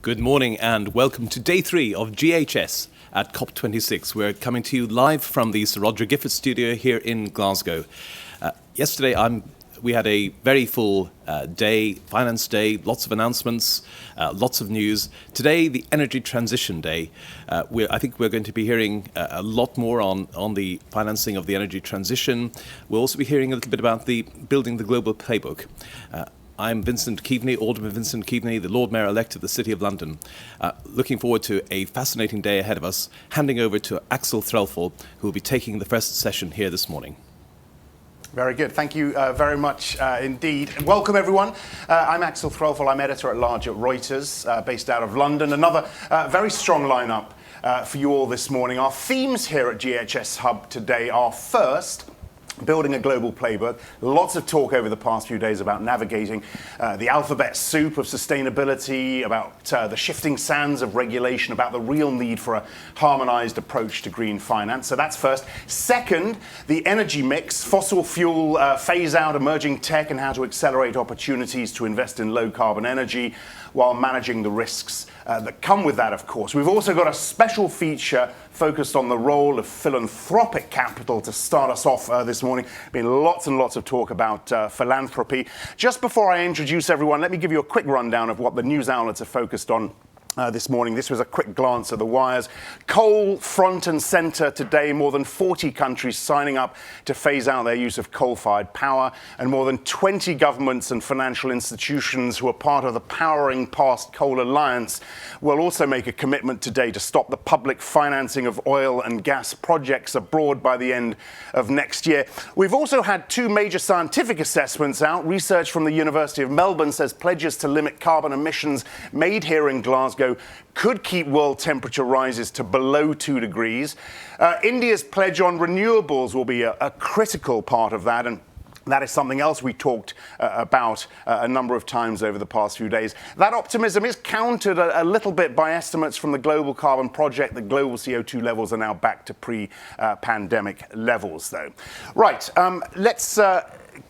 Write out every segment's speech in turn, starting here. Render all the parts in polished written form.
Good morning and welcome to day 3 of GHS at COP26. We're coming to you live from the Sir Roger Gifford studio here in Glasgow. Yesterday we had a very full day, Finance Day, lots of announcements, lots of news. Today, the Energy Transition Day. I think we're going to be hearing a lot more on the financing of the energy transition. We'll also be hearing a little bit about the building the global playbook. I'm Vincent Keaveny, Alderman Vincent Keaveny, the Lord Mayor-elect of the City of London. Looking forward to a fascinating day ahead of us, handing over to Axel Threlfall, who will be taking the first session here this morning. Very good. Thank you very much indeed. And welcome, everyone. I'm Axel Threlfall. I'm editor-at-large at Reuters, based out of London. Another very strong lineup for you all this morning. Our themes here at GHS Hub today are, first, building a global playbook. Lots of talk over the past few days about navigating the alphabet soup of sustainability, about the shifting sands of regulation, about the real need for a harmonized approach to green finance. So that's first. Second, the energy mix, fossil fuel phase out, emerging tech, and how to accelerate opportunities to invest in low carbon energy while managing the risks that come with that, of course. We've also got a special feature focused on the role of philanthropic capital to start us off this morning. Been lots and lots of talk about philanthropy. Just before I introduce everyone, let me give you a quick rundown of what the news outlets are focused on this morning. This was a quick glance at the wires. Coal front and centre today. More than 40 countries signing up to phase out their use of coal-fired power, and more than 20 governments and financial institutions who are part of the Powering Past Coal Alliance will also make a commitment today to stop the public financing of oil and gas projects abroad by the end of next year. We've also had 2 major scientific assessments out. Research from the University of Melbourne says pledges to limit carbon emissions made here in Glasgow could keep world temperature rises to below 2 degrees. India's pledge on renewables will be a critical part of that, and that is something else we talked about a number of times over the past few days. That optimism is countered a little bit by estimates from the Global Carbon Project that global CO2 levels are now back to pre-pandemic levels, though. Right, let's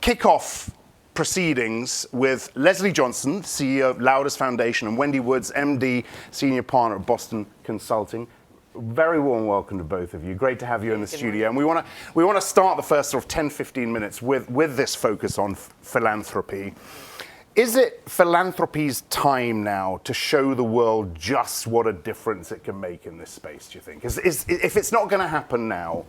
kick off proceedings with Leslie Johnston, CEO of Laudes Foundation, and Wendy Woods, MD, Senior Partner at Boston Consulting. Very warm welcome to both of you. Great to have you in the studio. And we want to start the first sort of 10-15 minutes with this focus on philanthropy. Is it philanthropy's time now to show the world just what a difference it can make in this space, do you think? If it's not going to happen now,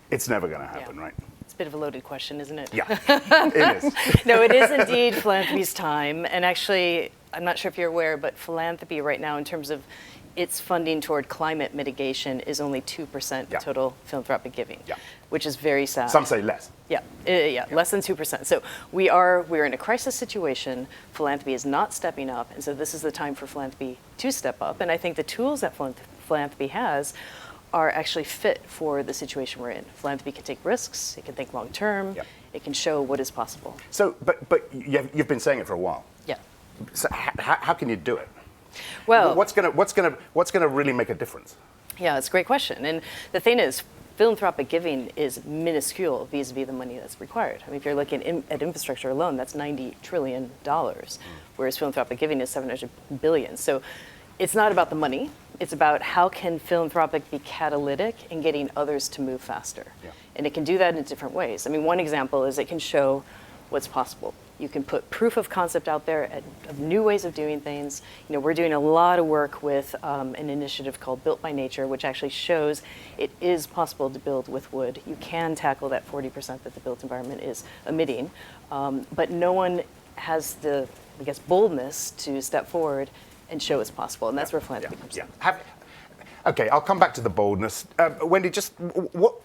it's never going to happen, right? It's a bit of a loaded question, isn't it? Yeah, it is. No, it is indeed philanthropy's time. And actually, I'm not sure if you're aware, but philanthropy right now, in terms of its funding toward climate mitigation, is only 2% of total philanthropic giving, which is very sad. Some say less. Less than 2%. So we're in a crisis situation. Philanthropy is not stepping up. And so this is the time for philanthropy to step up. And I think the tools that philanthropy has are actually fit for the situation we're in. Philanthropy can take risks, it can think long term, it can show what is possible. So, but you've been saying it for a while. Yeah. So how can you do it? Well, what's gonna really make a difference? Yeah, it's a great question. And the thing is, philanthropic giving is minuscule vis-a-vis the money that's required. I mean, if you're looking at infrastructure alone, that's $90 trillion, whereas philanthropic giving is $700 billion. So it's not about the money. It's about how can philanthropic be catalytic in getting others to move faster. And it can do that in different ways. I mean, one example is it can show what's possible. You can put proof of concept out there of new ways of doing things. You know, we're doing a lot of work with an initiative called Built by Nature, which actually shows it is possible to build with wood. You can tackle that 40% that the built environment is emitting, but no one has the, I guess, boldness to step forward and show it's possible, and that's where philanthropy comes in. Okay, I'll come back to the boldness. Wendy, just what,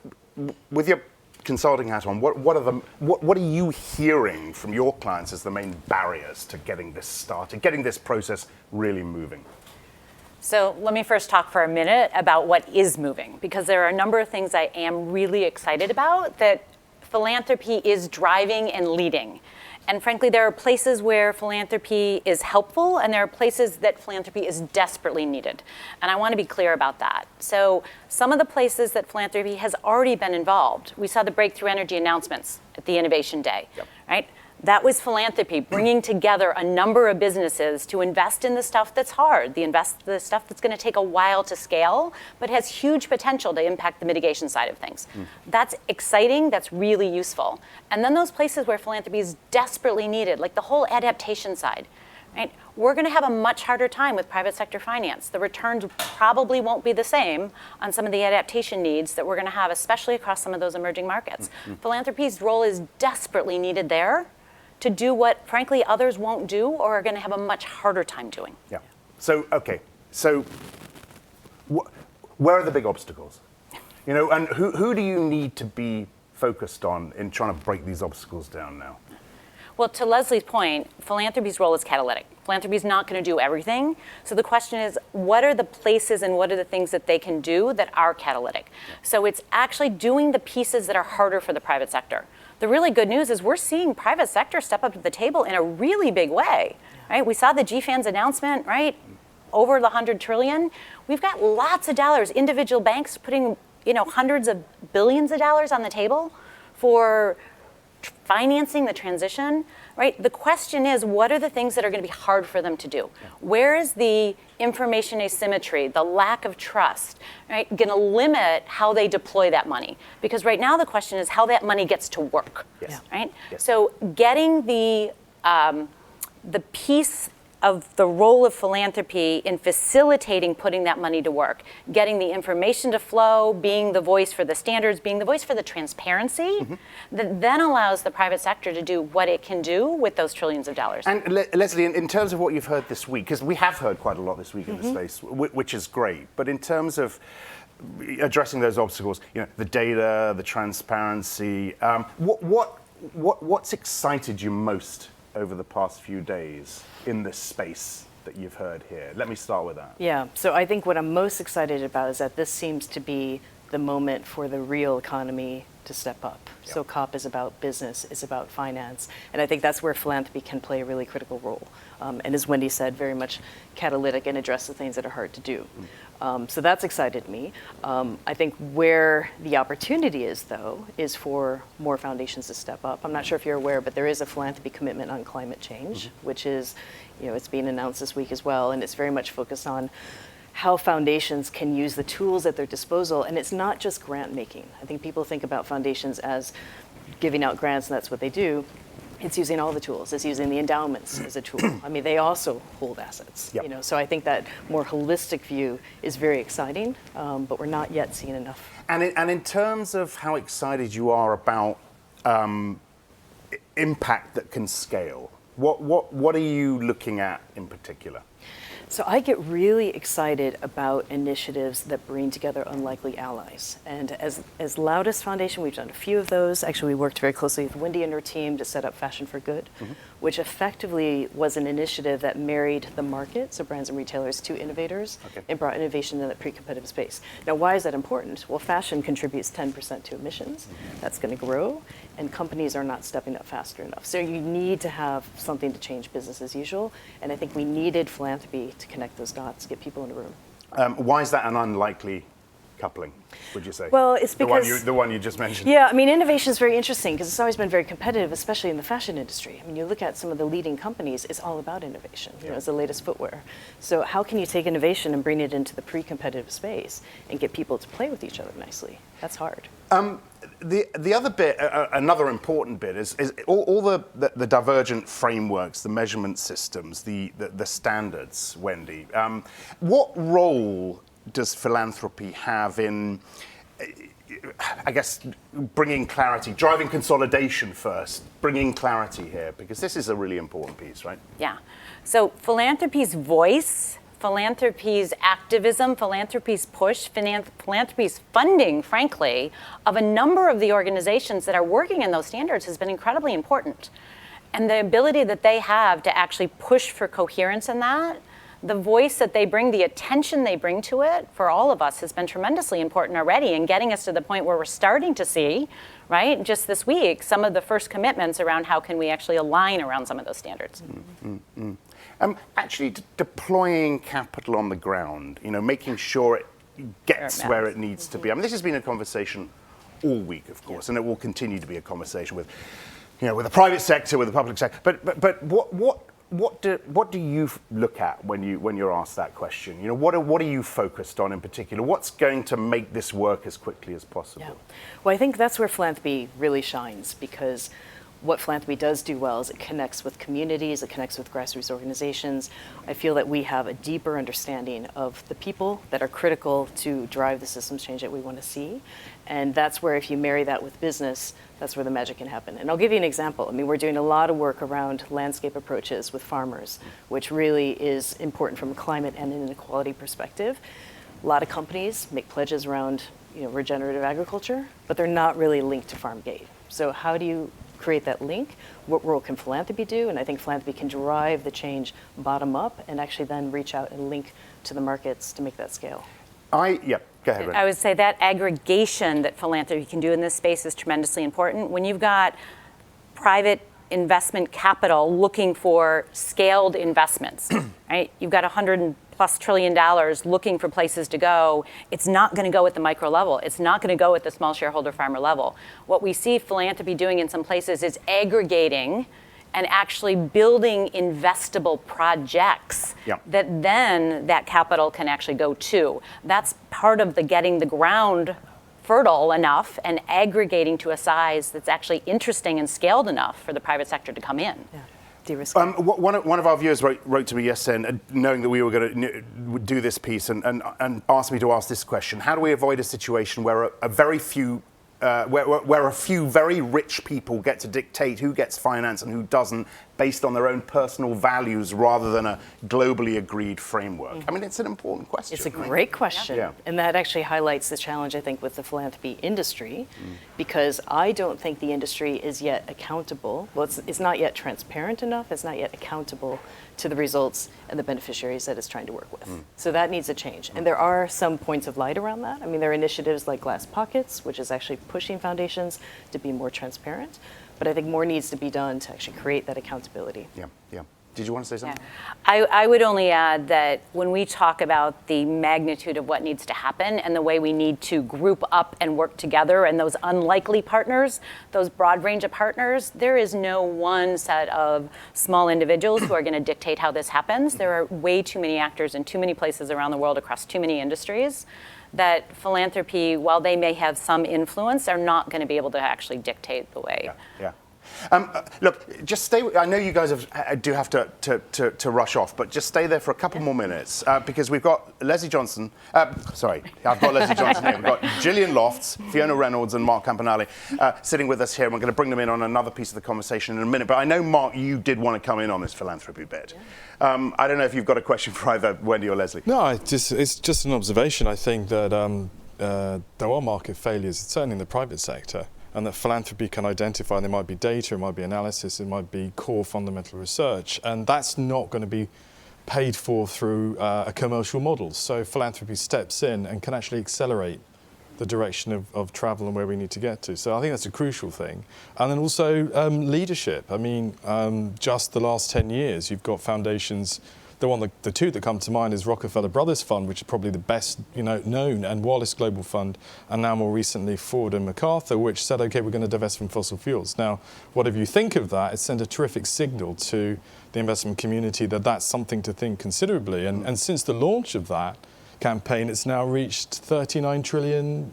with your consulting hat on, what are you hearing from your clients as the main barriers to getting this started, getting this process really moving? So let me first talk for a minute about what is moving, because there are a number of things I am really excited about that philanthropy is driving and leading. And frankly, there are places where philanthropy is helpful, and there are places that philanthropy is desperately needed. And I want to be clear about that. So some of the places that philanthropy has already been involved, we saw the breakthrough energy announcements at the Innovation Day, right? That was philanthropy, bringing together a number of businesses to invest in the stuff that's hard, the stuff that's going to take a while to scale, but has huge potential to impact the mitigation side of things. That's exciting, that's really useful. And then those places where philanthropy is desperately needed, like the whole adaptation side, right? We're going to have a much harder time with private sector finance. The returns probably won't be the same on some of the adaptation needs that we're going to have, especially across some of those emerging markets. Philanthropy's role is desperately needed there to do what, frankly, others won't do or are going to have a much harder time doing. Yeah. So, okay. So, where are the big obstacles? You know, and who do you need to be focused on in trying to break these obstacles down now? Well, to Leslie's point, philanthropy's role is catalytic. Philanthropy is not going to do everything. So the question is, what are the places and what are the things that they can do that are catalytic? So it's actually doing the pieces that are harder for the private sector. The really good news is we're seeing private sector step up to the table in a really big way, right? We saw the GFAN's announcement, right? Over the 100 trillion. We've got lots of dollars, individual banks putting, hundreds of billions of dollars on the table for financing the transition, right? The question is, what are the things that are going to be hard for them to do? Where is the information asymmetry, the lack of trust, right, going to limit how they deploy that money? Because right now the question is how that money gets to work, right? Yes. So getting the piece of the role of philanthropy in facilitating putting that money to work, getting the information to flow, being the voice for the standards, being the voice for the transparency, that then allows the private sector to do what it can do with those trillions of dollars. And Leslie, in terms of what you've heard this week, because we have heard quite a lot this week in the space, which is great, but in terms of addressing those obstacles, the data, the transparency, what's excited you most over the past few days in this space that you've heard here? Let me start with that. Yeah, so I think what I'm most excited about is that this seems to be the moment for the real economy to step up. Yep. So COP is about business, it's about finance, and I think that's where philanthropy can play a really critical role. And as Wendy said, very much catalytic and address the things that are hard to do. So that's excited me. I think where the opportunity is, though, is for more foundations to step up. I'm not sure if you're aware, but there is a philanthropy commitment on climate change, which is, it's being announced this week as well, and it's very much focused on how foundations can use the tools at their disposal. And it's not just grant making. I think people think about foundations as giving out grants and that's what they do. It's using all the tools. It's using the endowments as a tool. I mean, they also hold assets. Yep. So I think that more holistic view is very exciting, but we're not yet seeing enough. And in terms of how excited you are about impact that can scale, what are you looking at in particular? So I get really excited about initiatives that bring together unlikely allies. And as Laudes Foundation, we've done a few of those. Actually, we worked very closely with Wendy and her team to set up Fashion for Good, which effectively was an initiative that married the market, so brands and retailers, to innovators, and brought innovation in that pre-competitive space. Now, why is that important? Well, fashion contributes 10% to emissions. That's going to grow, and companies are not stepping up faster enough. So you need to have something to change business as usual, and I think we needed philanthropy to connect those dots, get people in the room. Why is that an unlikely coupling, would you say? Well, it's because the one you just mentioned. Yeah, I mean, innovation is very interesting because it's always been very competitive, especially in the fashion industry. I mean, you look at some of the leading companies, it's all about innovation. It's the latest footwear. So how can you take innovation and bring it into the pre-competitive space and get people to play with each other nicely? That's hard. The other bit, another important bit, is all the divergent frameworks, the measurement systems, the standards, Wendy. What role does philanthropy have in, I guess, bringing clarity, driving consolidation first, bringing clarity here? Because this is a really important piece, right? Yeah. So philanthropy's voice, philanthropy's activism, philanthropy's push, philanthropy's funding, frankly, of a number of the organizations that are working in those standards has been incredibly important. And the ability that they have to actually push for coherence in that, the voice that they bring, the attention they bring to it for all of us has been tremendously important already and getting us to the point where we're starting to see, right, just this week, some of the first commitments around how can we actually align around some of those standards. Actually deploying capital on the ground, making sure it gets where it needs to be. I mean, this has been a conversation all week, of course, and it will continue to be a conversation with with the private sector, with the public sector. But what do you look at when you're asked that question? What are you focused on in particular? What's going to make this work as quickly as possible? Yeah. Well, I think that's where philanthropy really shines, because what philanthropy does do well is it connects with communities, it connects with grassroots organizations. I feel that we have a deeper understanding of the people that are critical to drive the systems change that we want to see. And that's where, if you marry that with business, that's where the magic can happen. And I'll give you an example. I mean, we're doing a lot of work around landscape approaches with farmers, which really is important from a climate and an inequality perspective. A lot of companies make pledges around regenerative agriculture, but they're not really linked to farm gate. So how do you create that link? What role can philanthropy do? And I think philanthropy can drive the change bottom up and actually then reach out and link to the markets to make that scale. Go ahead, Wendy. I would say that aggregation that philanthropy can do in this space is tremendously important. When you've got private investment capital looking for scaled investments, right? You've got $100+ trillion looking for places to go. It's not going to go at the micro level. It's not going to go at the small shareholder farmer level. What we see philanthropy doing in some places is aggregating and actually building investable projects that then that capital can actually go to. That's part of the getting the ground fertile enough and aggregating to a size that's actually interesting and scaled enough for the private sector to come in. Yeah. De-risking. One of our viewers wrote to me yesterday, knowing that we were going to do this piece, and asked me to ask this question: how do we avoid a situation where where a few very rich people get to dictate who gets finance and who doesn't, based on their own personal values rather than a globally agreed framework? I mean, it's an important question. It's a great question. Yeah. And that actually highlights the challenge, I think, with the philanthropy industry, because I don't think the industry is yet accountable. Well, it's not yet transparent enough. It's not yet accountable to the results and the beneficiaries that it's trying to work with. So that needs a change. And there are some points of light around that. I mean, there are initiatives like Glass Pockets, which is actually pushing foundations to be more transparent. But I think more needs to be done to actually create that accountability. Yeah. Did you want to say something? Yeah. I would only add that when we talk about the magnitude of what needs to happen and the way we need to group up and work together and those unlikely partners, those broad range of partners, there is no one set of small individuals who are going to dictate how this happens. There are way too many actors in too many places around the world across too many industries that philanthropy, while they may have some influence, are not going to be able to actually dictate the way. Yeah. Look, just stay. I know you guys do have to rush off, but just stay there for a couple more minutes because we've got Leslie Johnston. Sorry, I've got Leslie Johnston here. We've got Gillian Lofts, Fiona Reynolds, and Mark Campanale sitting with us here. And we're going to bring them in on another piece of the conversation in a minute. But I know, Mark, you did want to come in on this philanthropy bit. Yeah. I don't know if you've got a question for either Wendy or Leslie. No, it's just an observation. I think that there are market failures, certainly in the private sector, and that philanthropy can identify. There might be data, it might be analysis, it might be core fundamental research, and that's not going to be paid for through a commercial model. So philanthropy steps in and can actually accelerate the direction of travel and where we need to get to. So I think that's a crucial thing. And then also leadership. I mean, just the last 10 years, you've got foundations. The two that come to mind is Rockefeller Brothers Fund, which is probably the best known, and Wallace Global Fund, and now more recently Ford and MacArthur, which said, okay, we're going to divest from fossil fuels. Now, whatever you think of that, it sent a terrific signal to the investment community that that's something to think considerably. And since the launch of that campaign, it's now reached $39 trillion,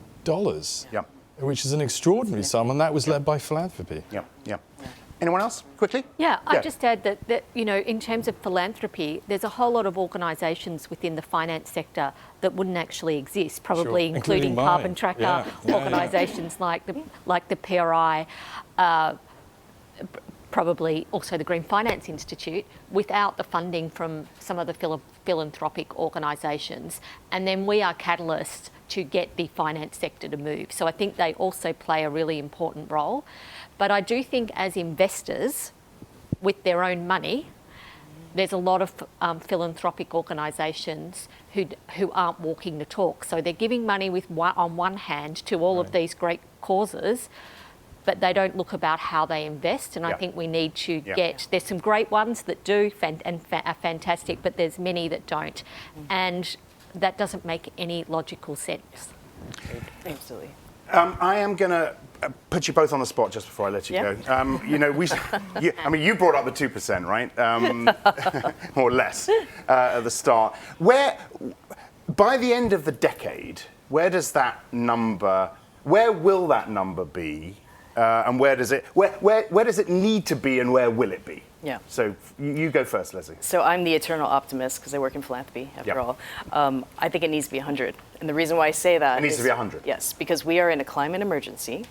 which is an extraordinary sum, and that was led by philanthropy. Yeah. Anyone else, quickly? Yeah, I'd just add that, in terms of philanthropy, there's a whole lot of organisations within the finance sector that wouldn't actually exist, probably including carbon tracker organisations like the PRI, probably also the Green Finance Institute, without the funding from some of the philanthropic organisations. And then we are catalysts to get the finance sector to move. So I think they also play a really important role. But I do think as investors, with their own money, there's a lot of philanthropic organisations who aren't walking the talk. So they're giving money on one hand to all of these great causes, but they don't look about how they invest. And I think we need to there's some great ones that do are fantastic, but there's many that don't. And that doesn't make any logical sense. Absolutely. I am going to put you both on the spot just before I let you Yeah. go. You know, you brought up the 2%, right? Or less at the start. By the end of the decade, where will that number be? And where does it need to be, and where will it be? Yeah. So you go first, Leslie. So I'm the eternal optimist because I work in philanthropy, after all. I think it needs to be 100. And the reason why I say that It needs to be 100. Yes, because we are in a climate emergency.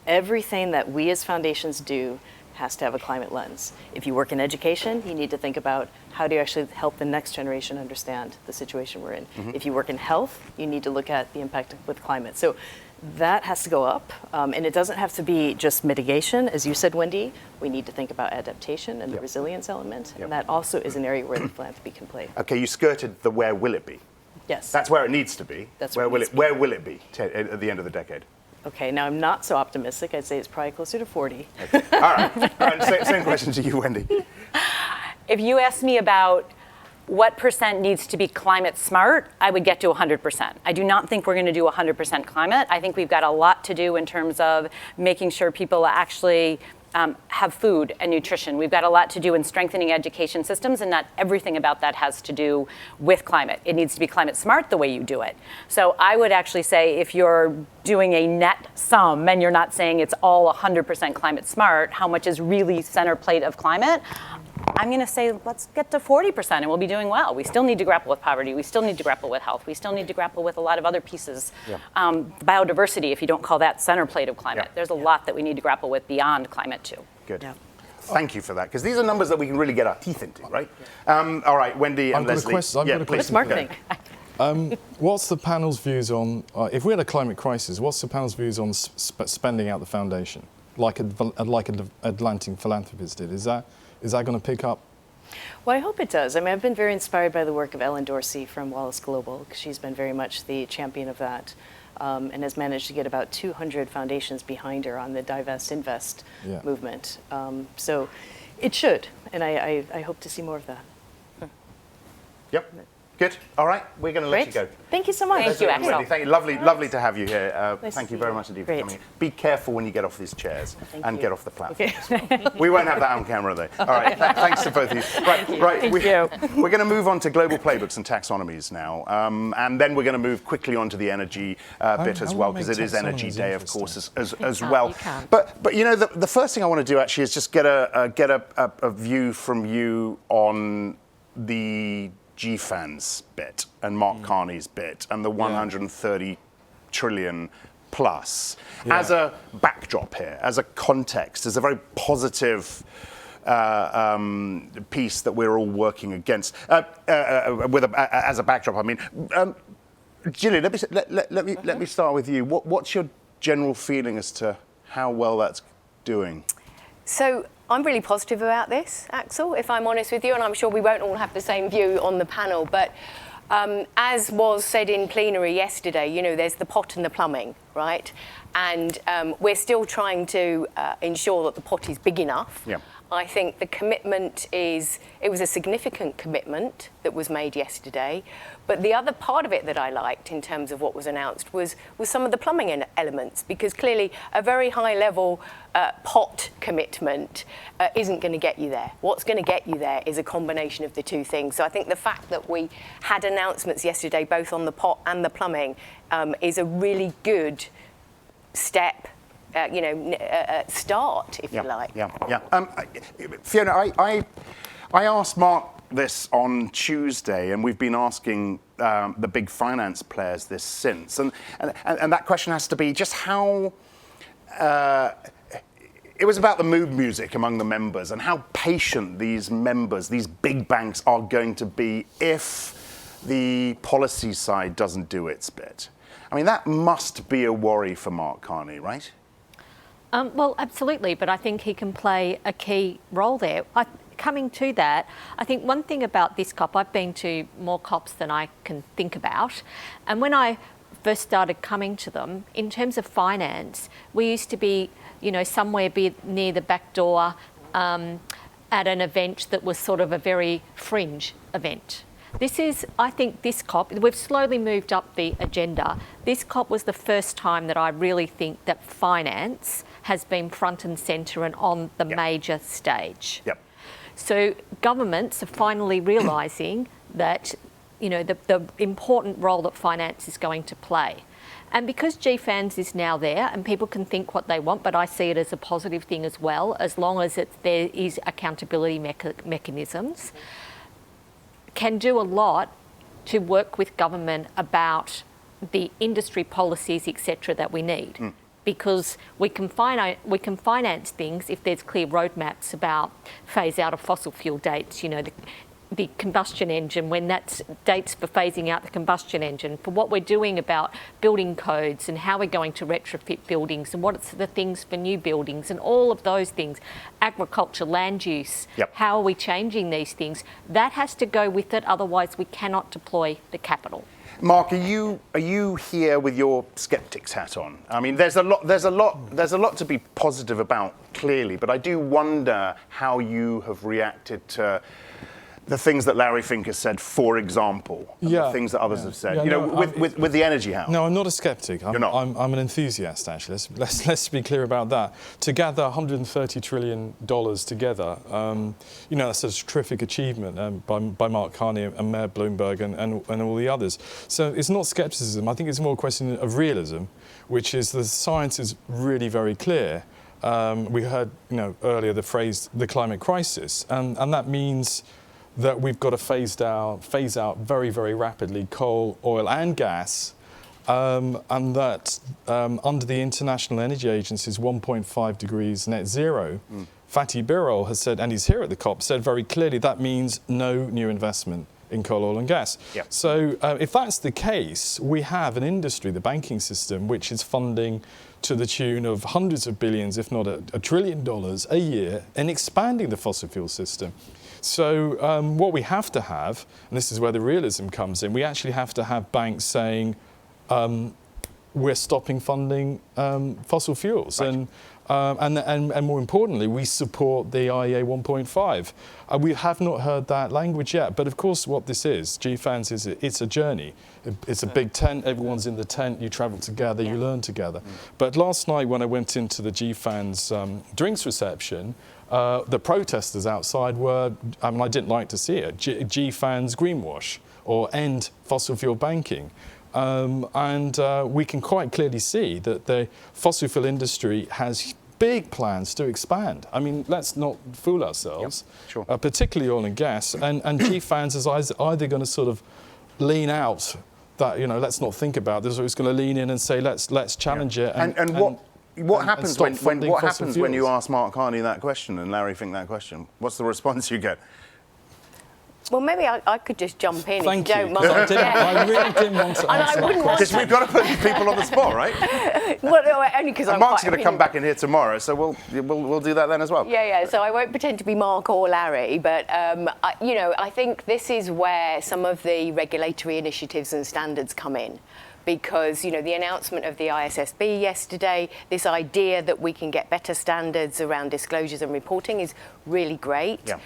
Everything that we as foundations do has to have a climate lens. If you work in education, you need to think about how do you actually help the next generation understand the situation we're in. If you work in health, you need to look at the impact with climate. So that has to go up, and it doesn't have to be just mitigation. As you said, Wendy, we need to think about adaptation and the resilience element, and that also is an area where the philanthropy can play. Okay, you skirted the where will it be. Yes. That's where it needs to be. That's where where it will needs it be at the end of the decade? Okay, now I'm not so optimistic. I'd say it's probably closer to 40. Okay. All right. Same question to you, Wendy. If you ask me about what percent needs to be climate smart, I would get to 100%. I do not think we're going to do 100% climate. I think we've got a lot to do in terms of making sure people actually have food and nutrition. We've got a lot to do in strengthening education systems, and not everything about that has to do with climate. It needs to be climate smart the way you do it. So I would actually say if you're doing a net sum and you're not saying it's all 100% climate smart, how much is really center plate of climate? I'm going to say let's get to 40% and we'll be doing well. We still need to grapple with poverty. We still need to grapple with health. We still need to grapple with a lot of other pieces. Biodiversity, if you don't call that center plate of climate. There's a lot that we need to grapple with beyond climate too. Good. Yeah. Thank you for that, because these are numbers that we can really get our teeth into, right? All right, Wendy and Leslie. I've got a question. It's marketing. What's the panel's views on, if we had a climate crisis, what's the panel's views on spending out the foundation, like Atlantic Philanthropists did? Is that going to pick up? Well, I hope it does. I mean, I've been very inspired by the work of Ellen Dorsey from Wallace Global, because she's been very much the champion of that, and has managed to get about 200 foundations behind her on the Divest Invest movement. So it should, and I hope to see more of that. Yep. Good. All right, we're going to let you go. Thank you so much. Thank you, Axel. Wendy, thank you. Lovely to have you here. Nice Thank to you see very you. much indeed for Great. coming. Be careful when you get off these chairs and you. get off the platform. Okay. We won't have that on camera, though. All right, thanks to both of you. Right, we're going to move on to global playbooks and taxonomies now, and then we're going to move quickly on to the energy bit as well, because it is Energy Day, of course, as well. But you know, the first thing I want to do actually is just get a view from you on the GFAN's bit and Mark Carney's bit and the 130 trillion plus as a backdrop here, as a context, as a very positive piece that we're all working against. As a backdrop, I mean, Gillian, let me start with you. What's your general feeling as to how well that's doing? So I'm really positive about this, Axel, if I'm honest with you, and I'm sure we won't all have the same view on the panel, but as was said in plenary yesterday, you know, there's the pot and the plumbing, right? And we're still trying to ensure that the pot is big enough. Yeah. I think the commitment it was a significant commitment that was made yesterday. But the other part of it that I liked in terms of what was announced was some of the plumbing elements, because clearly a very high level pot commitment isn't going to get you there. What's going to get you there is a combination of the two things. So I think the fact that we had announcements yesterday, both on the pot and the plumbing, is a really good step. Start, if you like. Fiona, I asked Mark this on Tuesday, and we've been asking the big finance players this since, and that question has to be just how. It was about the mood music among the members and how patient these members, these big banks, are going to be if the policy side doesn't do its bit. I mean, that must be a worry for Mark Carney, right? Well, absolutely, but I think he can play a key role there. Coming to that, I think one thing about this COP, I've been to more COPs than I can think about, and when I first started coming to them, in terms of finance, we used to be, somewhere near the back door at an event that was sort of a very fringe event. I think this COP, we've slowly moved up the agenda. This COP was the first time that I really think that finance has been front and centre and on the major stage. Yep. So governments are finally realising that, the important role that finance is going to play. And because GFANZ is now there and people can think what they want, but I see it as a positive thing as well, as long as there is accountability mechanisms, can do a lot to work with government about the industry policies, etc., that we need. Because we can finance things if there's clear roadmaps about phase out of fossil fuel dates, the combustion engine, when that's dates for phasing out the combustion engine, for what we're doing about building codes and how we're going to retrofit buildings and what's the things for new buildings and all of those things, agriculture, land use, how are we changing these things? That has to go with it, otherwise we cannot deploy the capital. Mark, are you here with your skeptics hat on? I mean, there's a lot to be positive about, clearly, but I do wonder how you have reacted to the things that Larry Fink has said, for example, and the things that others have said. With the energy house. No, I'm not a skeptic. You're not. I'm an enthusiast, actually. Let's be clear about that. To gather $130 trillion together, that's a terrific achievement by Mark Carney and Mayor Bloomberg and all the others. So it's not scepticism. I think it's more a question of realism, which is the science is really very clear. We heard, earlier the phrase "the climate crisis," and that means that we've got to phase out very, very rapidly coal, oil and gas, and that under the International Energy Agency's 1.5 degrees net zero, Fatih Birol has said, and he's here at the COP, said very clearly that means no new investment in coal, oil and gas. Yep. So if that's the case, we have an industry, the banking system, which is funding to the tune of hundreds of billions, if not $1 trillion a year, in expanding the fossil fuel system. So what we have to have, and this is where the realism comes in, we actually have to have banks saying we're stopping funding fossil fuels. Right. And more importantly, we support the IEA 1.5. We have not heard that language yet. But of course, what this is, GFANZ, it's a journey. It's a big tent. Everyone's in the tent. You travel together. You learn together. But last night, when I went into the GFANZ drinks reception, the protesters outside were, I didn't like to see it, GFANZ greenwash or end fossil fuel banking. And we can quite clearly see that the fossil fuel industry has big plans to expand. Let's not fool ourselves, particularly oil and gas. And GFANZ is either going to sort of lean out that, let's not think about this, or it's going to lean in and say, let's challenge it. What happens when you ask Mark Carney that question and Larry Fink that question? What's the response you get? Well, maybe I could just jump in Thank if you you don't mind. I really didn't want to answer that question. We've got to put these people on the spot, right? Well, no, only because I'm Mark's going to come back in here tomorrow, so we'll do that then as well. Yeah. So I won't pretend to be Mark or Larry, but I think this is where some of the regulatory initiatives and standards come in. Because, the announcement of the ISSB yesterday, this idea that we can get better standards around disclosures and reporting is really great. Yeah.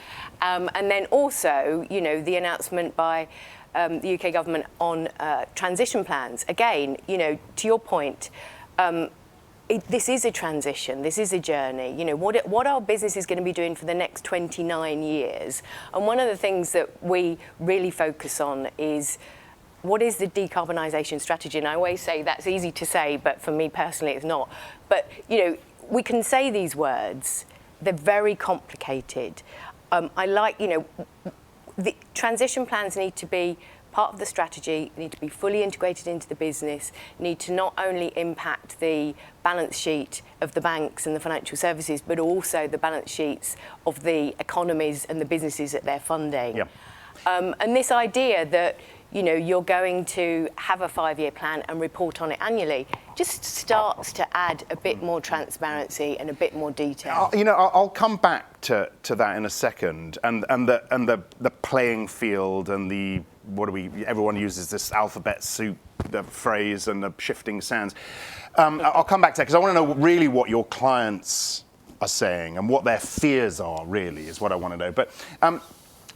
And then also, the announcement by the UK government on transition plans. Again, to your point, this is a transition, this is a journey. What our business is going to be doing for the next 29 years. And one of the things that we really focus on is, what is the decarbonisation strategy? And I always say that's easy to say, but for me personally, it's not. But, we can say these words. They're very complicated. The transition plans need to be part of the strategy, need to be fully integrated into the business, need to not only impact the balance sheet of the banks and the financial services, but also the balance sheets of the economies and the businesses that they're funding. Yeah. And this idea that you're going to have a 5-year plan and report on it annually just starts to add a bit more transparency and a bit more detail. I'll come back to that in a second, and the playing field and the everyone uses this alphabet soup, the phrase, and the shifting sands. I'll come back to that because I want to know really what your clients are saying and what their fears are. Really, is what I want to know. But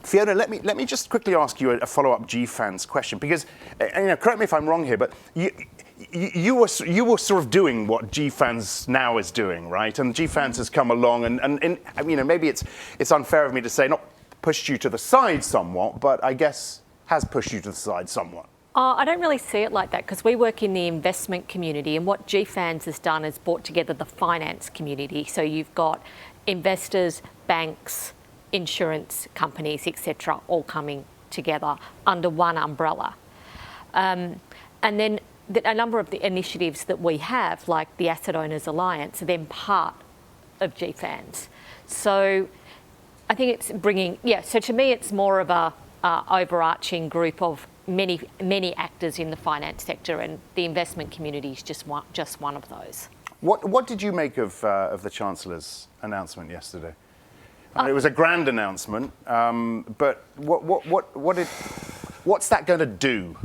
Fiona, let me just quickly ask you a follow-up GFANZ question, because, correct me if I'm wrong here, but you were sort of doing what GFANZ now is doing, right? And GFANZ has come along, and maybe it's unfair of me to say not pushed you to the side somewhat, but I guess has pushed you to the side somewhat. I don't really see it like that, because we work in the investment community, and what GFANZ has done is brought together the finance community. So you've got investors, banks, insurance companies, etc., all coming together under one umbrella. And then a number of the initiatives that we have, like the Asset Owners Alliance, are then part of GFANZ. So I think it's bringing, so to me it's more of a overarching group of many actors in the finance sector, and the investment community is just one of those. What did you make of the Chancellor's announcement yesterday? It was a grand announcement, but what's that going to do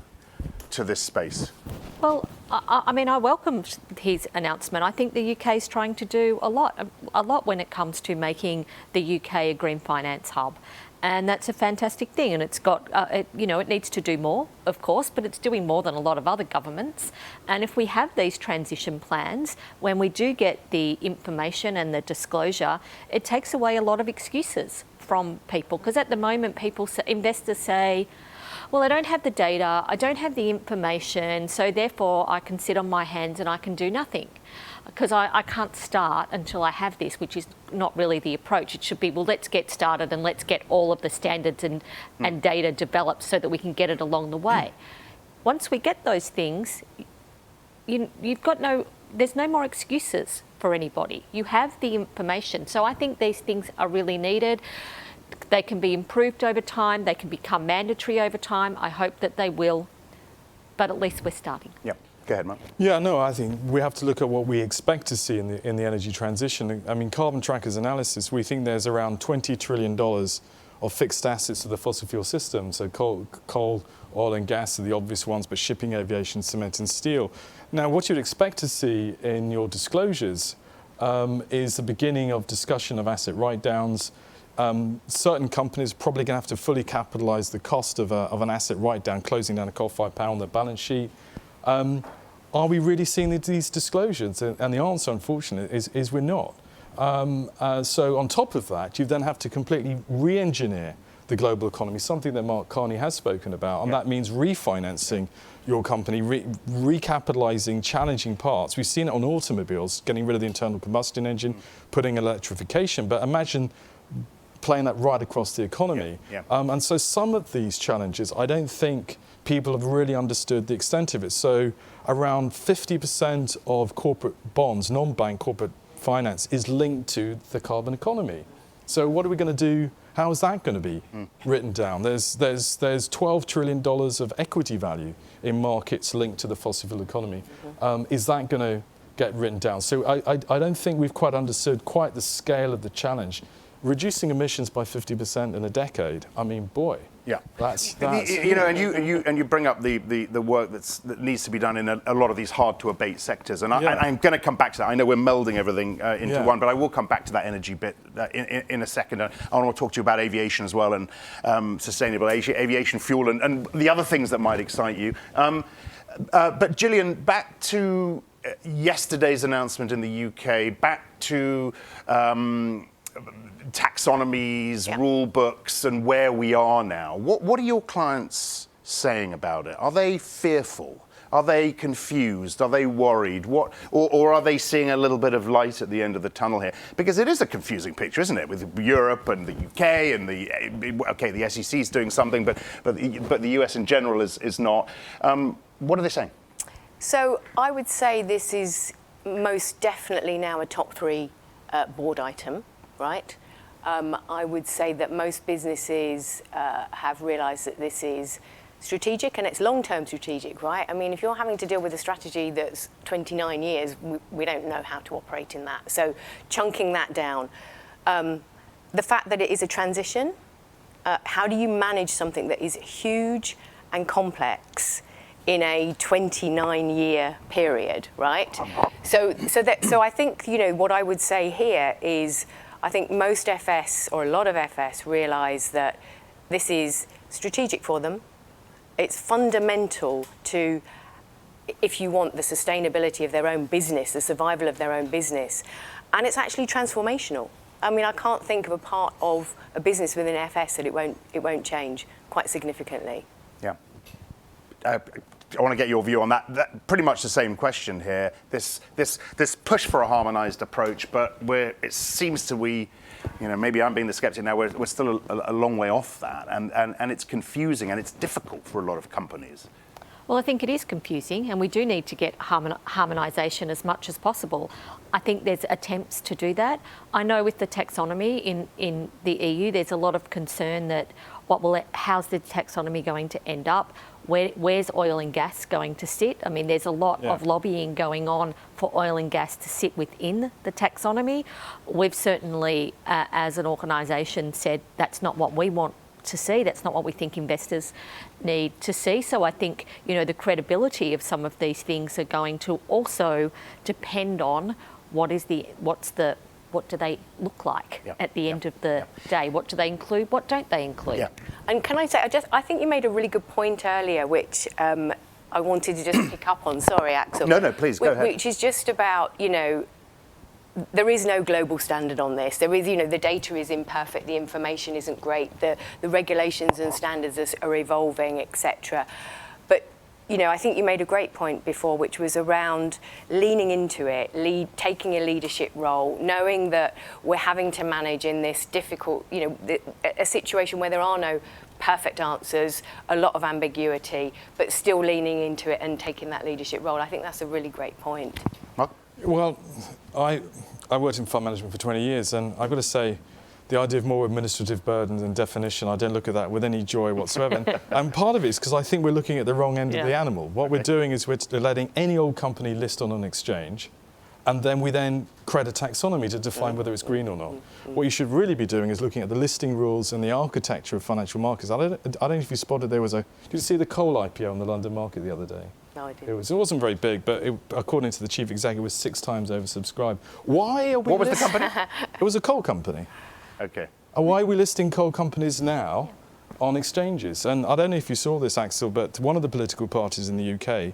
to this space? Well, I welcomed his announcement. I think the UK is trying to do a lot when it comes to making the UK a green finance hub. And that's a fantastic thing, and it's got, it needs to do more, of course, but it's doing more than a lot of other governments. And if we have these transition plans, when we do get the information and the disclosure, it takes away a lot of excuses from people. Because at the moment, investors say, well, I don't have the data, I don't have the information, so therefore I can sit on my hands and I can do nothing. Because I can't start until I have this, which is not really the approach. It should be, well, let's get started and let's get all of the standards and data developed so that we can get it along the way. Once we get those things, there's no more excuses for anybody. You have the information. So I think these things are really needed. They can be improved over time. They can become mandatory over time. I hope that they will, but at least we're starting. Yeah. Go ahead, Mark. Yeah, no, I think we have to look at what we expect to see in the energy transition. I mean, Carbon Tracker's analysis, we think there's around $20 trillion of fixed assets of the fossil fuel system. So coal, oil and gas are the obvious ones, but shipping, aviation, cement and steel. Now, what you'd expect to see in your disclosures is the beginning of discussion of asset write-downs. Certain companies are probably going to have to fully capitalise the cost of an asset write-down, closing down a coal-fired power on their balance sheet. Are we really seeing these disclosures? And the answer, unfortunately, is we're not. So on top of that, you then have to completely re-engineer the global economy, something that Mark Carney has spoken about, and that means refinancing your company, recapitalising challenging parts. We've seen it on automobiles, getting rid of the internal combustion engine, putting electrification, but imagine playing that right across the economy. And so some of these challenges, I don't think people have really understood the extent of it. So around 50% of corporate bonds, non-bank corporate finance, is linked to the carbon economy. So what are we going to do? How is that going to be written down? There's $12 trillion of equity value in markets linked to the fossil fuel economy. Is that going to get written down? So I don't think we've quite understood quite the scale of the challenge. Reducing emissions by 50% in a decade, I mean, boy. Yeah, that's and you bring up the work that needs to be done in a lot of these hard to abate sectors, and I'm going to come back to that. I know we're melding everything into one, but I will come back to that energy bit in a second. I want to talk to you about aviation as well, and sustainable aviation fuel, and the other things that might excite you. But Gillian, back to yesterday's announcement in the UK, back to taxonomies, rule books, and where we are now. What are your clients saying about it? Are they fearful? Are they confused? Are they worried? Or are they seeing a little bit of light at the end of the tunnel here? Because it is a confusing picture, isn't it? With Europe and the UK and the SEC is doing something, but the US in general is not. What are they saying? So I would say this is most definitely now a top 3 board item, right? I would say that most businesses have realised that this is strategic, and it's long-term strategic, right? I mean, if you're having to deal with a strategy that's 29 years, we don't know how to operate in that. So chunking that down. The fact that it is a transition, how do you manage something that is huge and complex in a 29-year period, right? So I think, what I would say here is, I think most FS, or a lot of FS, realise that this is strategic for them. It's fundamental to, if you want, the sustainability of their own business, the survival of their own business. And it's actually transformational. I mean, I can't think of a part of a business within FS that it won't change quite significantly. Yeah. I want to get your view on that. Pretty much the same question here. This push for a harmonised approach, but it seems to maybe I'm being the skeptic now. We're still a long way off that, and it's confusing and it's difficult for a lot of companies. Well, I think it is confusing, and we do need to get harmonisation as much as possible. I think there's attempts to do that. I know with the taxonomy in the EU, there's a lot of concern that how's the taxonomy going to end up? Where's oil and gas going to sit? I mean, there's a lot of lobbying going on for oil and gas to sit within the taxonomy. We've certainly, as an organisation, said that's not what we want to see. That's not what we think investors need to see. So I think, the credibility of some of these things are going to also depend on what do they look like at the end of the day? What do they include? What don't they include? Yeah. And can I say, I think you made a really good point earlier, which I wanted to just pick up on. Sorry, Axel. No, please, go ahead. Which is just about, there is no global standard on this. There is, the data is imperfect, the information isn't great, the regulations and standards are evolving, etc. But, I think you made a great point before, which was around leaning into it, taking a leadership role, knowing that we're having to manage in this difficult, a situation where there are no perfect answers, a lot of ambiguity, but still leaning into it and taking that leadership role. I think that's a really great point. Mark? Well, I worked in fund management for 20 years, and I've got to say, the idea of more administrative burdens and definition, I don't look at that with any joy whatsoever. And part of it is because I think we're looking at the wrong end of the animal. What we're doing is we're letting any old company list on an exchange, and then we create a taxonomy to define whether it's green or not. What you should really be doing is looking at the listing rules and the architecture of financial markets. I don't know if you spotted did you see the coal IPO on the London market the other day? No, I didn't. It wasn't very big, but according to the chief executive, it was 6 times oversubscribed. Why are we What was the company? It was a coal company. Okay. And why are we listing coal companies now on exchanges? And I don't know if you saw this, Axel, but one of the political parties in the UK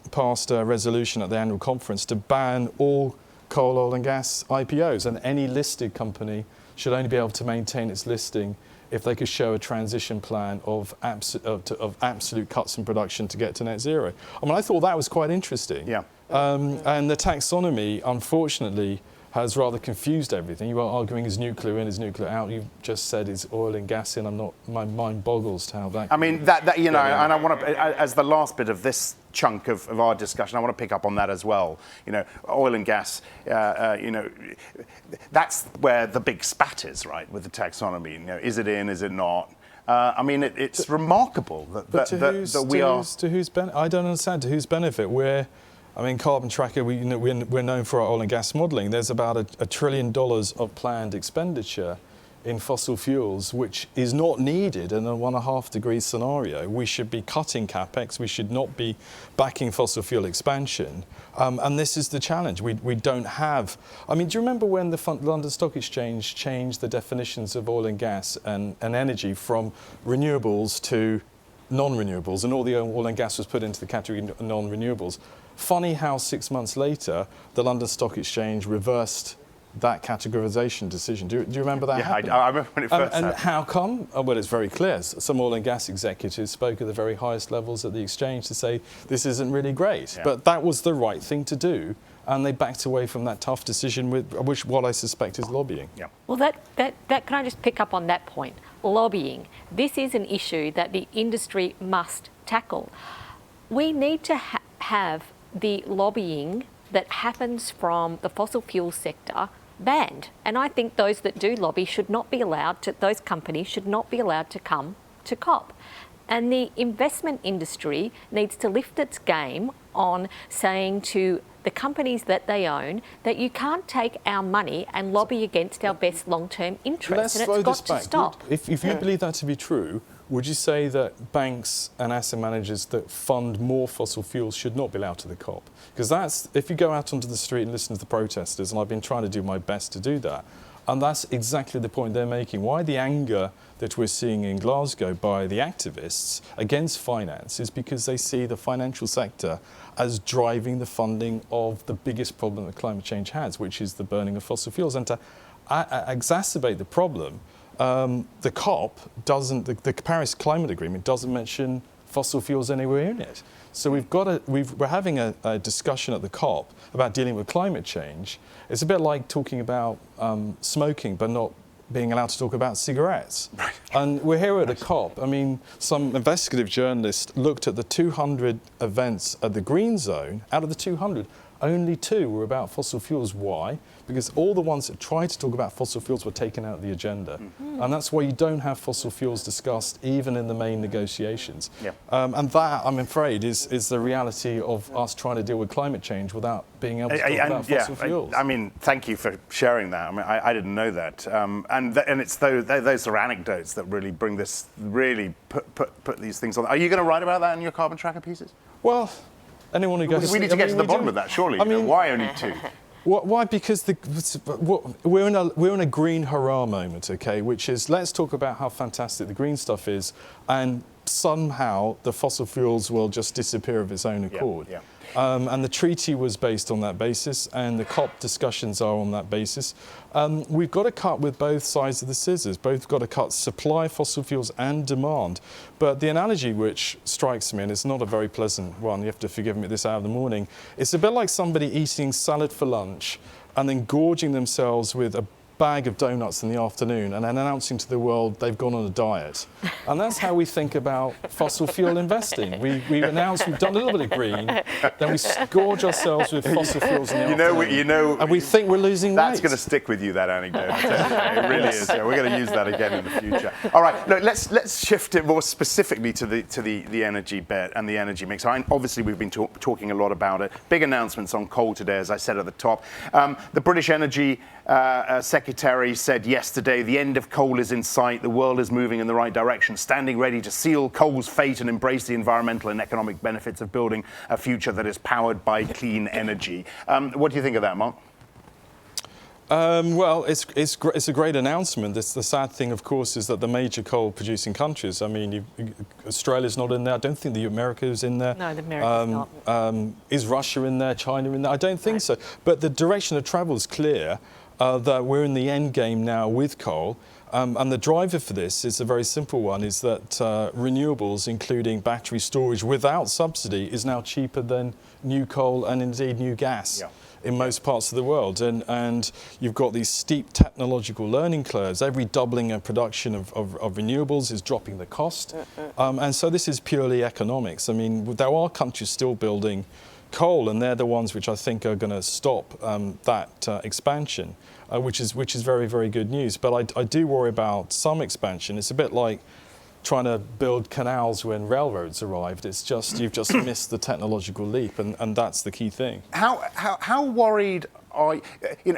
passed a resolution at the annual conference to ban all coal, oil and gas IPOs, and any listed company should only be able to maintain its listing if they could show a transition plan of absolute cuts in production to get to net zero. I mean, I thought that was quite interesting. Yeah. And the taxonomy, unfortunately, has rather confused everything. You are arguing is nuclear in, is nuclear out. You've just said is oil and gas in. My mind boggles to how that. I mean, that and I want to, as the last bit of this chunk of our discussion, I want to pick up on that as well. Oil and gas. That's where the big spat is, right, with the taxonomy. Is it in? Is it not? I mean, it's remarkable that we are. To whose benefit? I don't understand. To whose benefit? Carbon Tracker, we're known for our oil and gas modelling. There's about $1 trillion of planned expenditure in fossil fuels, which is not needed in a 1.5 degree scenario. We should be cutting capex. We should not be backing fossil fuel expansion. And this is the challenge. We don't have. I mean, do you remember when the London Stock Exchange changed the definitions of oil and gas and energy from renewables to non-renewables, and all the oil and gas was put into the category of non-renewables? Funny how 6 months later, the London Stock Exchange reversed that categorisation decision. Do you remember that happening? I remember when it first happened. And how come? Well, it's very clear. Some oil and gas executives spoke at the very highest levels at the exchange to say this isn't really great. Yeah. But that was the right thing to do, and they backed away from that tough decision, which what I suspect is lobbying. Yeah. Well, that can I just pick up on that point? Lobbying. This is an issue that the industry must tackle. We need to have the lobbying that happens from the fossil fuel sector banned. And I think those that do lobby should not be allowed to, those companies should not be allowed to come to COP. And the investment industry needs to lift its game on saying to the companies that they own that you can't take our money and lobby against our best long-term interests. And it's got to stop. If you believe that to be true, would you say that banks and asset managers that fund more fossil fuels should not be allowed to the COP? Because if you go out onto the street and listen to the protesters, and I've been trying to do my best to do that, And that's exactly the point they're making. Why the anger that we're seeing in Glasgow by the activists against finance is because they see the financial sector as driving the funding of the biggest problem that climate change has, which is the burning of fossil fuels. And to exacerbate the problem, the COP doesn't, the Paris Climate Agreement doesn't mention fossil fuels anywhere in it. So we're having a discussion at the COP about dealing with climate change. It's a bit like talking about smoking, but not being allowed to talk about cigarettes. Right. And we're here at the COP. I mean, some investigative journalists looked at the 200 events at the Green Zone. Out of the 200, only 2 were about fossil fuels. Why? Because all the ones that tried to talk about fossil fuels were taken out of the agenda. And that's why you don't have fossil fuels discussed even in the main negotiations. Yeah. And that, I'm afraid, is the reality of us trying to deal with climate change without being able to talk about fossil fuels. I mean, thank you for sharing that. I mean, I didn't know that. And it's those are anecdotes that really bring this, really put these things on. Are you going to write about that in your carbon tracker pieces? Well, anyone who goes... We need to get to the bottom of that, surely. I mean, why only 2? Why? Because we're in a green hurrah moment, okay? Which is, let's talk about how fantastic the green stuff is, and somehow the fossil fuels will just disappear of its own accord. Yeah. And the treaty was based on that basis, and the COP discussions are on that basis. We've got to cut with both sides of the scissors. Both got to cut supply of fossil fuels and demand. But the analogy which strikes me, and it's not a very pleasant one, you have to forgive me at this hour of the morning, it's a bit like somebody eating salad for lunch and then gorging themselves with a bag of donuts in the afternoon and then announcing to the world they've gone on a diet. And that's how we think about fossil fuel investing. We announce we've done a little bit of green, then we gorge ourselves with fossil fuels in the afternoon, and we think we're losing weight. That's going to stick with you, that anecdote. It really is. Yeah, we're going to use that again in the future. All right, look, let's shift it more specifically to the energy bet and the energy mix. Obviously, we've been talking a lot about it. Big announcements on coal today, as I said at the top. The British Energy Secretary said yesterday, the end of coal is in sight, the world is moving in the right direction, standing ready to seal coal's fate and embrace the environmental and economic benefits of building a future that is powered by clean energy. What do you think of that, Mark? Well, it's a great announcement. The sad thing, of course, is that the major coal-producing countries, I mean, Australia's not in there. I don't think America is in there. No, the America's not. Is Russia in there? China in there? I don't think so. But the direction of travel is clear. That we're in the end game now with coal. And the driver for this is a very simple one, is that renewables, including battery storage without subsidy, is now cheaper than new coal and indeed new gas in most parts of the world. And you've got these steep technological learning curves. Every doubling of production of renewables is dropping the cost. And so this is purely economics. I mean, there are countries still building coal, and they're the ones which I think are going to stop that expansion, which is very, very good news. But I do worry about some expansion. It's a bit like trying to build canals when railroads arrived. It's just you've just missed the technological leap, and that's the key thing. How worried are you?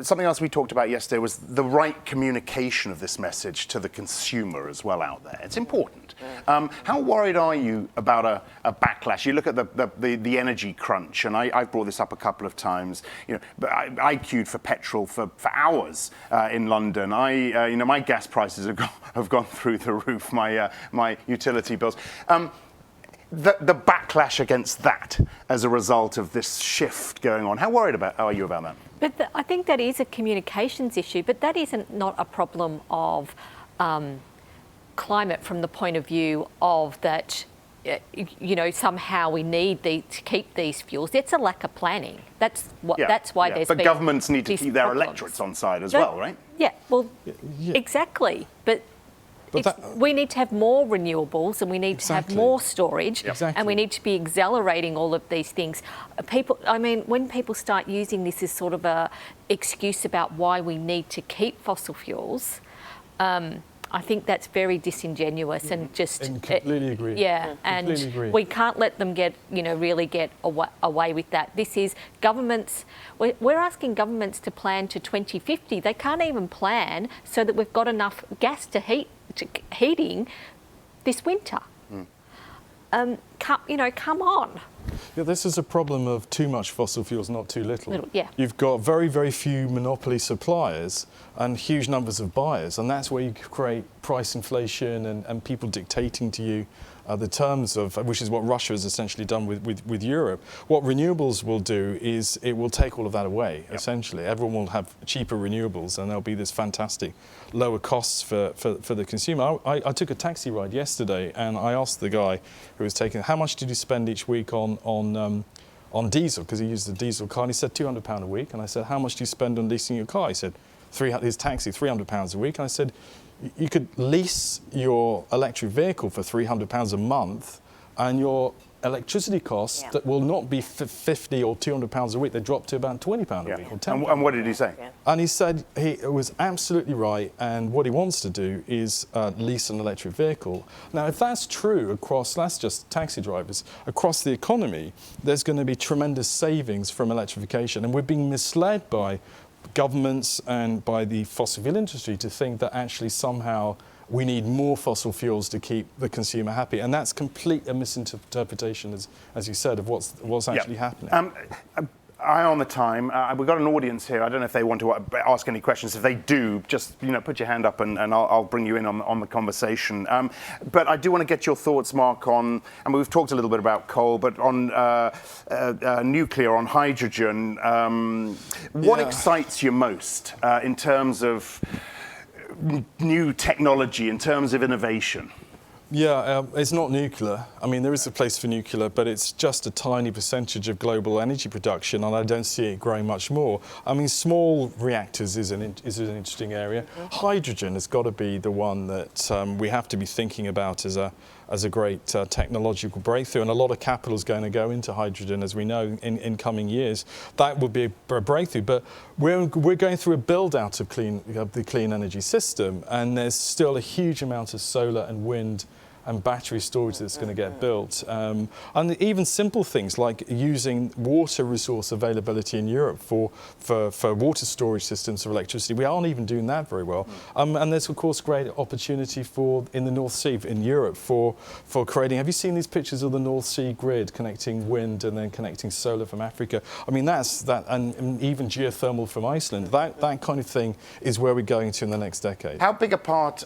Something else we talked about yesterday was the right communication of this message to the consumer as well out there. It's important. How worried are you about a backlash? You look at the energy crunch, and I've brought this up a couple of times. You know, I queued for petrol for hours in London. My gas prices have gone through the roof. My utility bills. The backlash against that as a result of this shift going on. How worried are you about that? But I think that is a communications issue, but that isn't not a problem of climate from the point of view of that, somehow we need to keep these fuels. It's a lack of planning. That's why there's But governments need to keep their electorates on side as well, right? Yeah, well, exactly. But we need to have more renewables, and we need to have more storage, and we need to be accelerating all of these things. When people start using this as sort of a excuse about why we need to keep fossil fuels, I think that's very disingenuous and just... And completely agree. Yeah, completely agree. We can't let them really get away with that. This is governments... We're asking governments to plan to 2050. They can't even plan so that we've got enough gas to heating this winter. Come on. Yeah, this is a problem of too much fossil fuels, not too little. Yeah. You've got very, very few monopoly suppliers and huge numbers of buyers, and that's where you create price inflation and people dictating to you the terms of, which is what Russia has essentially done with Europe. What renewables will do is it will take all of that away, essentially. Everyone will have cheaper renewables and there'll be this fantastic lower costs for the consumer. I took a taxi ride yesterday and I asked the guy who was taking, how much did you spend each week on diesel? Because he used a diesel car, and he said £200 a week. And I said, how much do you spend on leasing your car? He said, his taxi, £300 a week. And I said, you could lease your electric vehicle for £300 a month, and your electricity costs that will not be £50 or £200 a week. They drop to about £20 a week or £10. And what did he say? And he said he was absolutely right, and what he wants to do is lease an electric vehicle. Now, if that's true across, that's just taxi drivers, across the economy, there's going to be tremendous savings from electrification, and we're being misled by governments and by the fossil fuel industry to think that actually somehow we need more fossil fuels to keep the consumer happy. And that's complete a misinterpretation, as you said, of what's actually happening. Eye on the time. We've got an audience here. I don't know if they want to ask any questions. If they do, just put your hand up and I'll bring you in on the conversation. But I do want to get your thoughts, Mark, on, and we've talked a little bit about coal, but on nuclear, on hydrogen. What excites you most in terms of new technology, in terms of innovation? Yeah, it's not nuclear. I mean, there is a place for nuclear, but it's just a tiny percentage of global energy production, and I don't see it growing much more. I mean, small reactors is an interesting area. Hydrogen has got to be the one that we have to be thinking about as a great technological breakthrough, and a lot of capital is going to go into hydrogen, as we know, in coming years. That would be a breakthrough, but we're going through a build-out of the clean energy system, and there's still a huge amount of solar and wind and battery storage that's going to get built. And even simple things like using water resource availability in Europe for water storage systems of electricity. We aren't even doing that very well. And there's, of course, great opportunity in the North Sea, in Europe, for creating... Have you seen these pictures of the North Sea grid connecting wind and then connecting solar from Africa? I mean, and even geothermal from Iceland. That kind of thing is where we're going to in the next decade. How big a part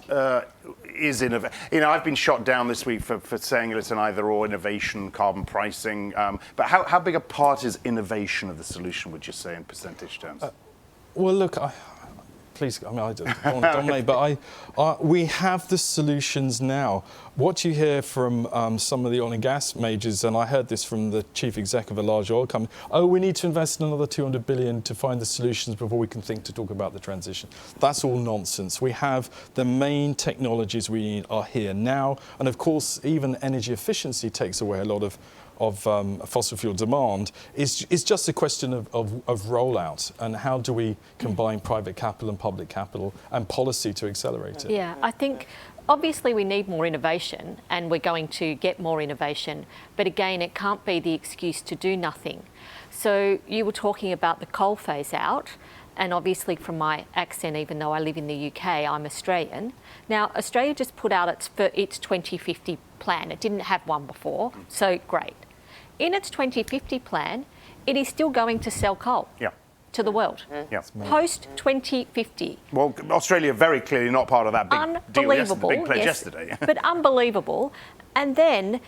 is innovation? I've been shot down this week for saying it's an either-or, innovation, carbon pricing. But how big a part is innovation of the solution, would you say, in percentage terms? Well, look, please, I mean, I don't dominate, but we have the solutions now. What you hear from some of the oil and gas majors, and I heard this from the chief exec of a large oil company, we need to invest another 200 billion to find the solutions before we can think to talk about the transition. That's all nonsense. We have the main technologies we need are here now, and of course, even energy efficiency takes away a lot of fossil fuel demand. It's just a question of rollout, and how do we combine private capital and public capital and policy to accelerate it? Yeah, I think obviously we need more innovation, and we're going to get more innovation, but again, it can't be the excuse to do nothing. So you were talking about the coal phase out, and obviously from my accent, even though I live in the UK, I'm Australian. Now, Australia just put out its 2050 plan. It didn't have one before, so great. In its 2050 plan, it is still going to sell coal to the world. Post 2050. Well, Australia very clearly not part of that big deal yesterday, big pledge yesterday. But unbelievable. And then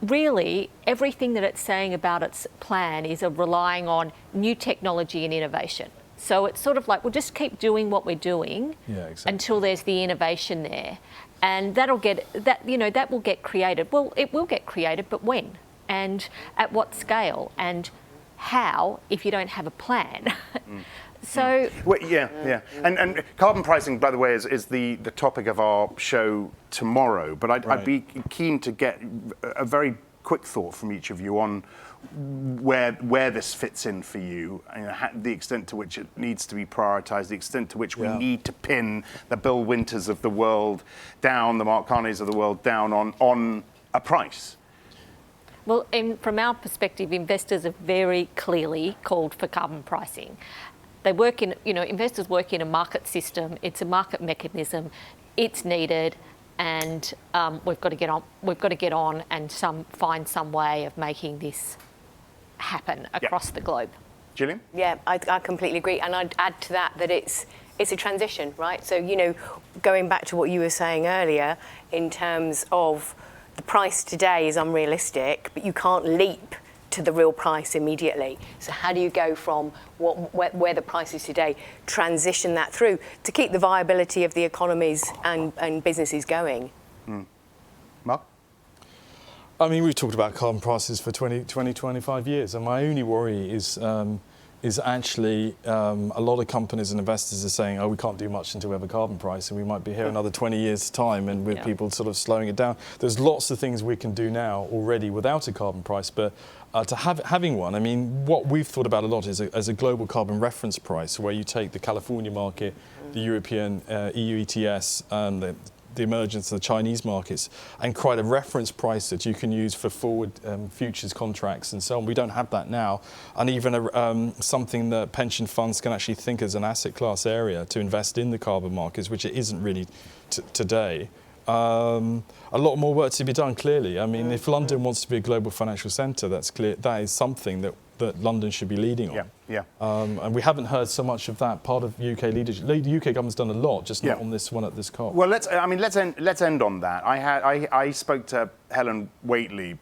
really everything that it's saying about its plan is relying on new technology and innovation. So it's sort of like, we'll just keep doing what we're doing until there's the innovation there. And that will get created. Well, it will get created, but when? And at what scale? And how, if you don't have a plan? So... Well, And carbon pricing, by the way, is the topic of our show tomorrow. But I'd be keen to get a very quick thought from each of you on where this fits in for you, the extent to which it needs to be prioritised, the extent to which we need to pin the Bill Winters of the world down, the Mark Carneys of the world down on a price. Well, from our perspective, investors are very clearly called for carbon pricing. They work in, investors work in a market system. It's a market mechanism. It's needed, and we've got to get on. We've got to get on and find some way of making this happen across the globe. Gillian? Yeah, I completely agree. And I'd add to that it's a transition, right? So, going back to what you were saying earlier, in terms of the price today is unrealistic, but you can't leap to the real price immediately. So how do you go from where the price is today, transition that through to keep the viability of the economies and businesses going? Mark? I mean, we've talked about carbon prices for 25 years, and my only worry is actually a lot of companies and investors are saying, oh, we can't do much until we have a carbon price, and we might be here another 20 years' time, and with people sort of slowing it down. There's lots of things we can do now already without a carbon price, but having one, I mean, what we've thought about a lot is as a global carbon reference price, where you take the California market, the European EU ETS, and the emergence of the Chinese markets, and create a reference price that you can use for forward futures contracts and so on. We don't have that now, and even something that pension funds can actually think as an asset class area to invest in the carbon markets, which it isn't really today. A lot more work to be done, clearly. I mean, if London wants to be a global financial centre, that's clear. That is something that London should be leading on. And we haven't heard so much of that part of UK leadership. The UK government's done a lot, just not on this one at this COP. Well, let's end on that. I spoke to Helen Whately,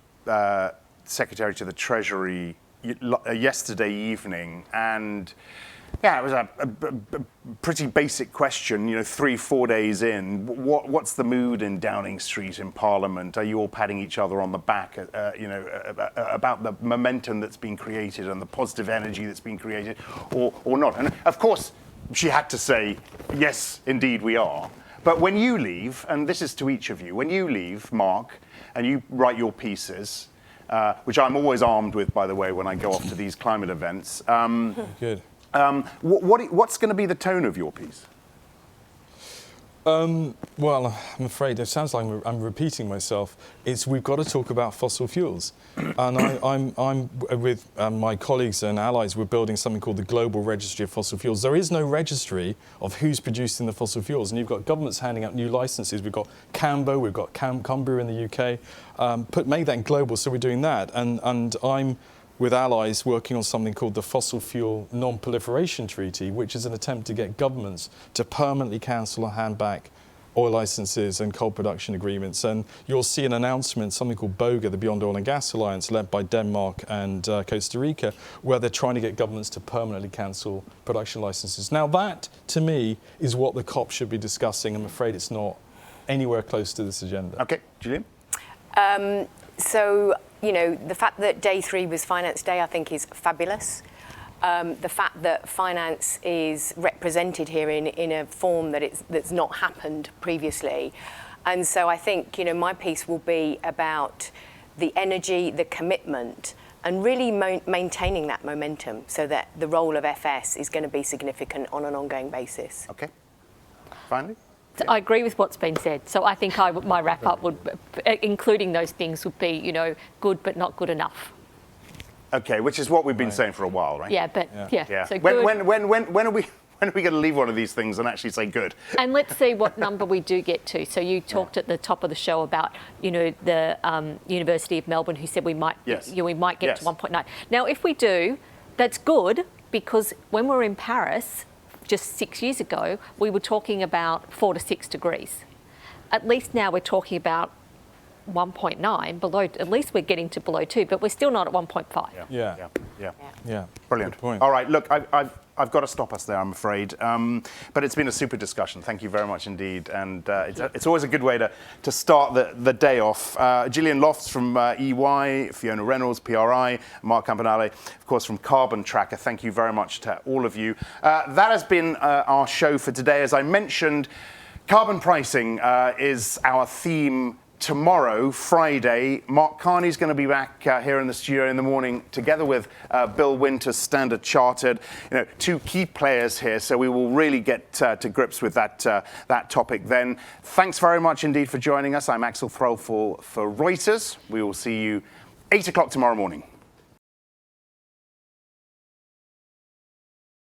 Secretary to the Treasury, yesterday evening, and it was a pretty basic question. 3-4 days in, what's the mood in Downing Street in Parliament? Are you all patting each other on the back? About the momentum that's been created and the positive energy that's been created, or not? And of course, she had to say, yes, indeed, we are. But when you leave, and this is to each of you, when you leave, Mark, and you write your pieces, which I'm always armed with, by the way, when I go off to these climate events. Good. What's going to be the tone of your piece? Well, I'm afraid it sounds like I'm repeating myself. We've got to talk about fossil fuels, and I'm with my colleagues and allies. We're building something called the Global Registry of Fossil Fuels. There is no registry of who's producing the fossil fuels, and you've got governments handing out new licenses. We've got Cambo, we've got Cumbria in the UK. Make that global, so we're doing that, and I'm with allies working on something called the Fossil Fuel Non-Proliferation Treaty, which is an attempt to get governments to permanently cancel or hand back oil licenses and coal production agreements. And you'll see an announcement, something called BOGA, the Beyond Oil and Gas Alliance, led by Denmark and Costa Rica, where they're trying to get governments to permanently cancel production licenses. Now that, to me, is what the COP should be discussing. I'm afraid it's not anywhere close to this agenda. Okay, Gillian? The fact that day 3 was Finance Day, I think, is fabulous. The fact that finance is represented here in a form that's not happened previously. And so I think, my piece will be about the energy, the commitment, and really maintaining that momentum so that the role of FS is going to be significant on an ongoing basis. Okay. Finally? I agree with what's been said. So I think my wrap-up would, including those things, would be, good but not good enough. Okay, which is what we've been saying for a while, right? Yeah, but so when are we going to leave one of these things and actually say good? And let's see what number we do get to. So you talked at the top of the show about, the University of Melbourne, who said we might get to 1.9. Now, if we do, that's good, because when we were in Paris just 6 years ago, we were talking about 4 to 6 degrees. At least now we're talking about 1.9 below. At least we're getting to below 2, but we're still not at 1.5. Yeah. Brilliant. All right. Look, I've got to stop us there, I'm afraid. But it's been a super discussion. Thank you very much indeed. And it's always a good way to start the day off. Gillian Lofts from EY, Fiona Reynolds, PRI, Mark Campanale, of course, from Carbon Tracker. Thank you very much to all of you. That has been our show for today. As I mentioned, carbon pricing is our theme tomorrow, Friday. Mark Carney's going to be back here in the studio in the morning, together with Bill Winters, Standard Chartered. Two key players here, so we will really get to grips with that topic then. Thanks very much indeed for joining us. I'm Axel Threlfall for Reuters. We will see you 8 o'clock tomorrow morning.